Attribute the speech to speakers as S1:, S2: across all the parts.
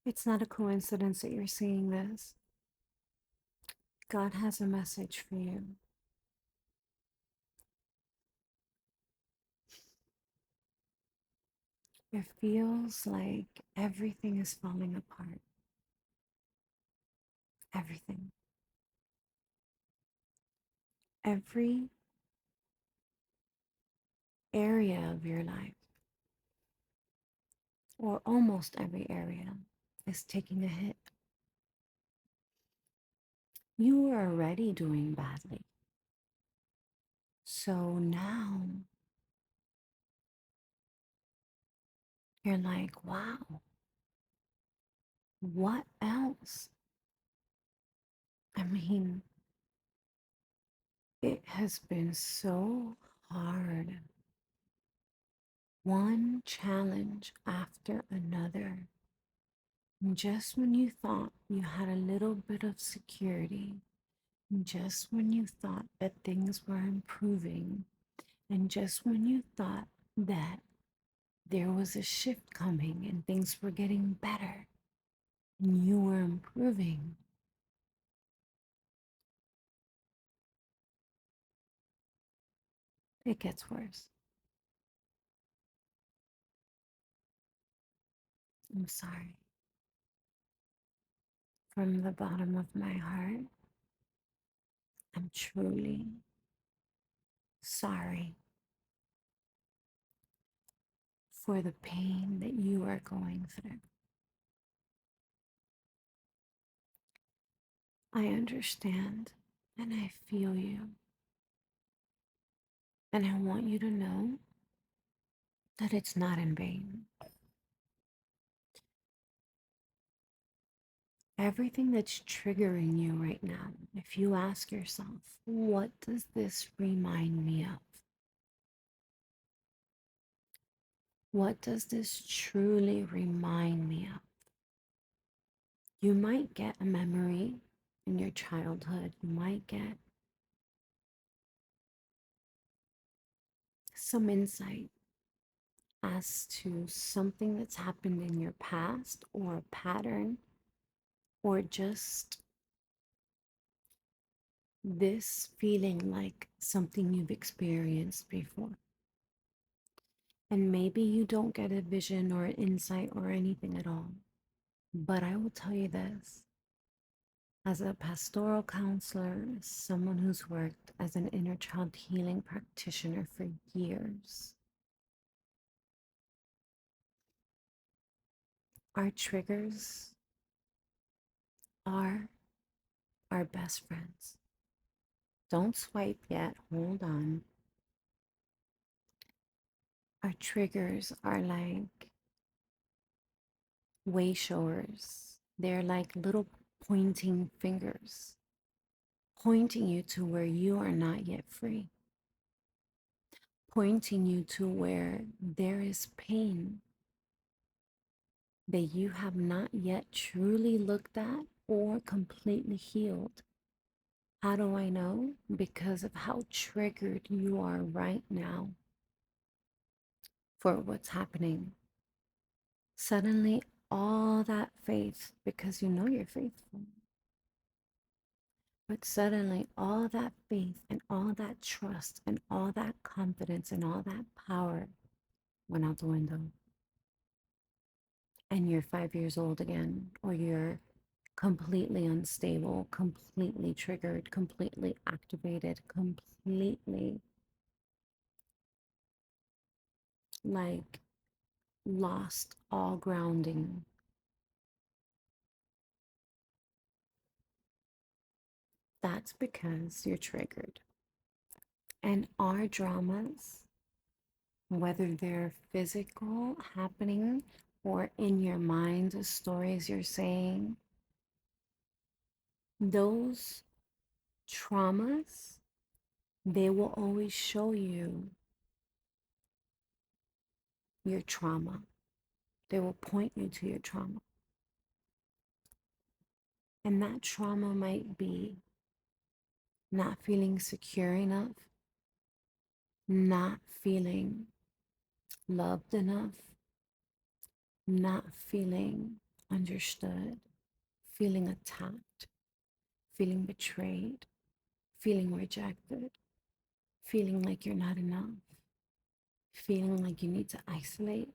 S1: It's not a coincidence that you're seeing this. God has a message for you. It feels like everything is falling apart. Everything. Every area of your life, or almost every area, is taking a hit. You were already doing badly. So now you're like, wow, what else? I mean, it has been so hard. One challenge after another. And just when you thought you had a little bit of security, and just when you thought that things were improving, and just when you thought that there was a shift coming and things were getting better and you were improving, it gets worse. I'm sorry. From the bottom of my heart, I'm truly sorry for the pain that you are going through. I understand and I feel you. And I want you to know that it's not in vain. Everything that's triggering you right now, if you ask yourself, what does this remind me of? What does this truly remind me of? You might get a memory in your childhood. You might get some insight as to something that's happened in your past or a pattern or just this feeling like something you've experienced before. And maybe you don't get a vision or an insight or anything at all. But I will tell you this, as a pastoral counselor, as someone who's worked as an inner child healing practitioner for years, our triggers are our best friends. Don't swipe yet, hold on. Our triggers are like way showers. They're like little pointing fingers, pointing you to where you are not yet free, pointing you to where there is pain that you have not yet truly looked at or completely healed. How do I know? Because of how triggered you are right now for what's happening. Suddenly, all that faith, because you know you're faithful, but suddenly all that faith and all that trust and all that confidence and all that power went out the window. And you're 5 years old again, or you're completely unstable, completely triggered, completely activated, completely like lost all grounding. That's because you're triggered. And our dramas, whether they're physical happening or in your mind, the stories you're saying, those traumas, they will always show you your trauma. They will point you to your trauma. And that trauma might be not feeling secure enough, not feeling loved enough, not feeling understood, feeling attacked, feeling betrayed, feeling rejected, feeling like you're not enough, feeling like you need to isolate,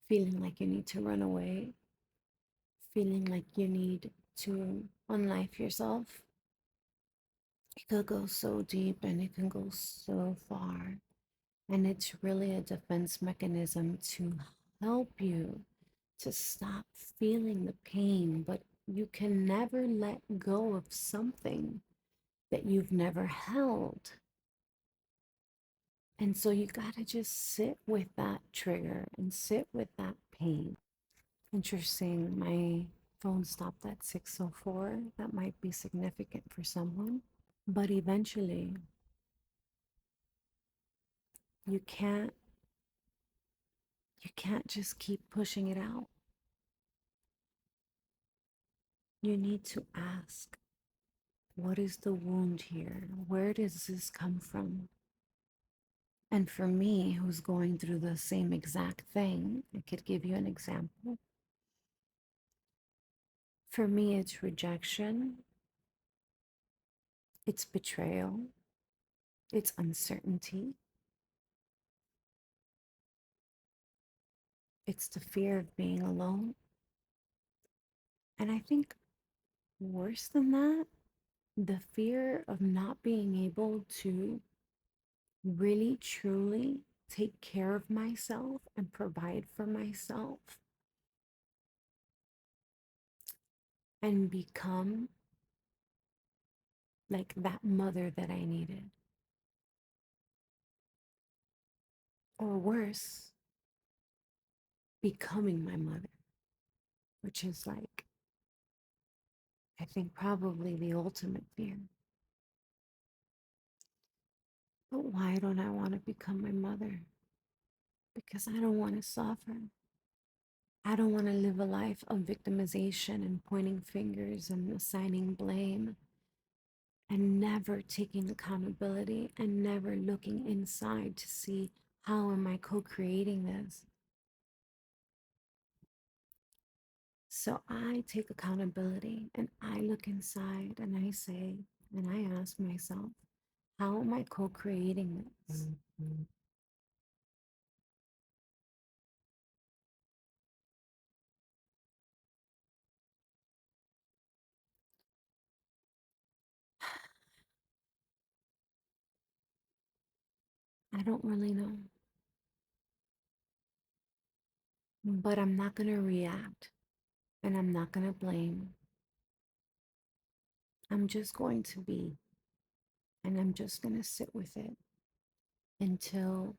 S1: feeling like you need to run away, feeling like you need to unlife yourself. It could go so deep and it can go so far. And it's really a defense mechanism to help you to stop feeling the pain, but you can never let go of something that you've never held. And so you got to just sit with that trigger and sit with that pain. Interesting, my phone stopped at 6:04. That might be significant for someone, but eventually you can't you can't just keep pushing it out. You need to ask, what is the wound here? Where does this come from? And for me, who's going through the same exact thing, I could give you an example. For me, it's rejection, it's betrayal, it's uncertainty, it's the fear of being alone. And I think worse than that, the fear of not being able to really truly take care of myself and provide for myself and become like that mother that I needed. Or worse, becoming my mother, which is like, I think probably the ultimate fear. But why don't I want to become my mother? Because I don't want to suffer. I don't want to live a life of victimization and pointing fingers and assigning blame and never taking accountability and never looking inside to see how am I co-creating this. So I take accountability and I look inside and I say, and I ask myself, how am I co-creating this? I don't really know, but I'm not going to react and I'm not going to blame. I'm just going to be, and I'm just going to sit with it until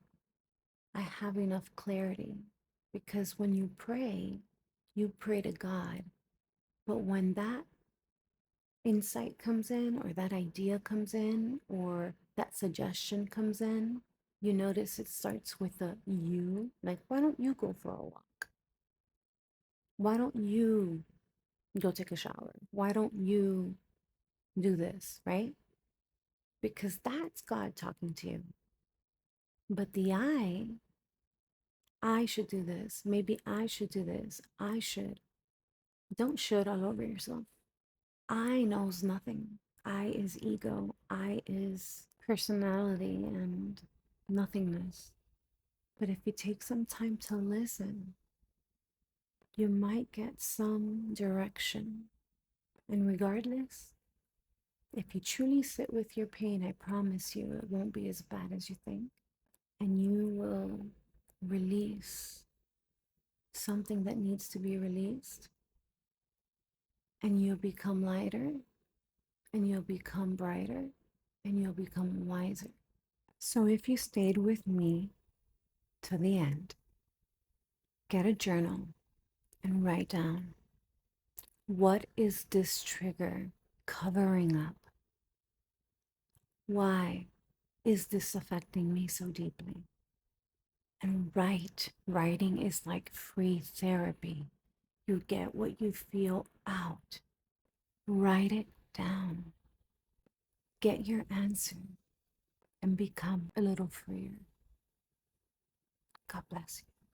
S1: I have enough clarity. Because when you pray to God. But when that insight comes in, or that idea comes in, or that suggestion comes in, you notice it starts with a you. Like, why don't you go for a walk? Why don't you go take a shower? Why don't you do this, right? Because that's God talking to you. But the I should do this. Maybe I should do this. I should. Don't should all over yourself. I knows nothing. I is ego. I is personality and nothingness. But if you take some time to listen, you might get some direction. And regardless, if you truly sit with your pain, I promise you it won't be as bad as you think. And you will release something that needs to be released. And you'll become lighter, and you'll become brighter, and you'll become wiser. So if you stayed with me to the end, get a journal and write down, what is this trigger covering up? Why is this affecting me so deeply? And writing is like free therapy. You get what you feel out. Write it down. Get your answer and become a little freer. God bless you.